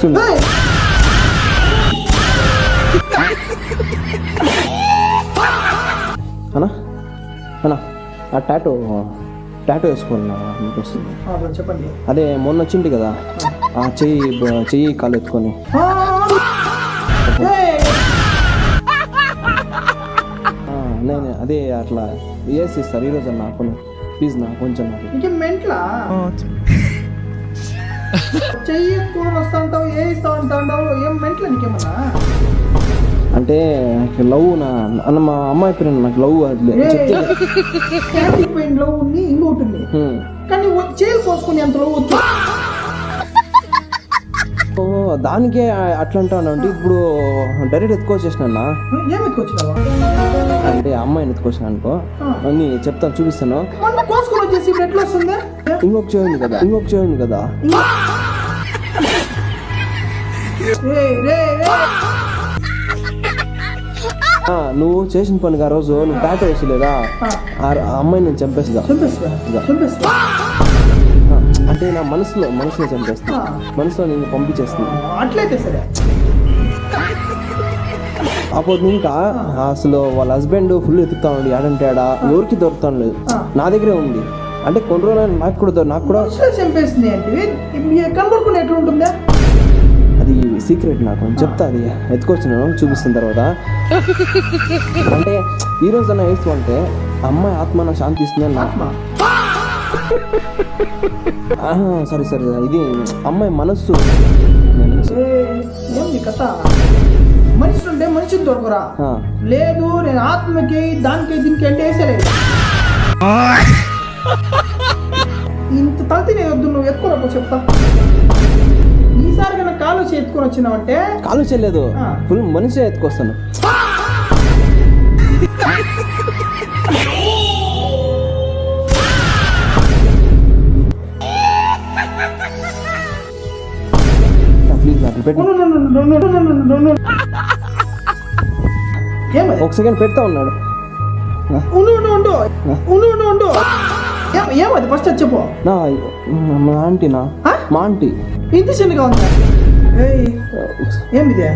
సున్ అన్నా అన్నా ఆ టాటూ వేసుకున్నా మీకు వస్తుంది. చెప్పండి. అదే మొన్న వచ్చింది కదా ఆ చెయ్యి కాలు ఎత్తుకొని నేను అదే అట్లా వేసి ఇస్తారు ఈరోజు నాకు ప్లీజ్ నా కొంచెం ఇంకేం మెంట్లా చెయ్యి కూడా వస్తా ఉంటావు ఏ ఇస్తా ఉంటావు ఏం మెంట్లా నీకేమన్నా అంటే లవ్ అన్న మా అమ్మాయి పేరు నాకు లవ్ పోయిన లవ్ ఉంది ఇంకోటి ఉంది కానీ చేయి పోసుకుని ఎంత లవ్ వద్దు దానికే అట్లా అంటాను. అంటే ఇప్పుడు డైరెక్ట్ ఎత్తుకొచ్చేసిన ఏం ఎత్తుకొచ్చినావా అంటే అమ్మాయిని ఎత్తుకొచ్చిన అనుకో అన్ని చెప్తాను చూపిస్తాను. కోసుకొని వచ్చేసి ఇప్పుడు ఎట్లా వస్తుంది ఇంకొక చేయండి కదా నువ్వు చేసిన పనికి ఆ రోజు నువ్వు టాటో వేసలేదా ఆ అమ్మాయిని నేను చంపేస్తా. అంటే నా మనసులో చంపేస్తా, మనసులో నేను పంపించేస్తున్నా. అట్లయితే సరే అప్పుడు ఇంకా అసలు వాళ్ళ హస్బెండ్ ఫుల్ ఎత్తుతా ఉండి ఆడంటాడా ఎవరికి దొరుకుతాను లేదు, నా దగ్గరే ఉంది. అంటే కొన్ని రోజులు నాకు కూడా చంపేస్తుంది అంటే కనబడుకుని ఎట్లా ఉంటుందా అది సీక్రెట్, నాకు చెప్తా. అది ఎత్తుకొచ్చినాను చూపిస్తున్న తర్వాత. అంటే ఈ రోజు అన్న వేస్తూ అంటే అమ్మాయి ఆత్మ నాకు శాంతి ఇస్తుంది. ఆత్మ సరే ఇది అమ్మాయి మనస్సు. ఏంది కథ మనిషి ఉంటే మనిషిని దొరకరా లేదు. నేను ఆత్మకి దానికి దీనికి అంటే వేసేలేదు. ఇంత తల్తి నేను వద్దు, నువ్వు ఎత్తుకోరా చెప్తా. ఈసారి కన్నా కాలు ఎత్తుకొని వచ్చినావంటే కాలు చేయలేదు, ఫుల్ మనిషి ఎత్తుకొస్తాను. ఒక సెకండ్ పెడతా ఉన్నాడు. ఏమది ఫస్ట్ చెప్పు. మా ఆంటీ ఇంత చిన్నగా ఉందా ఏమిదే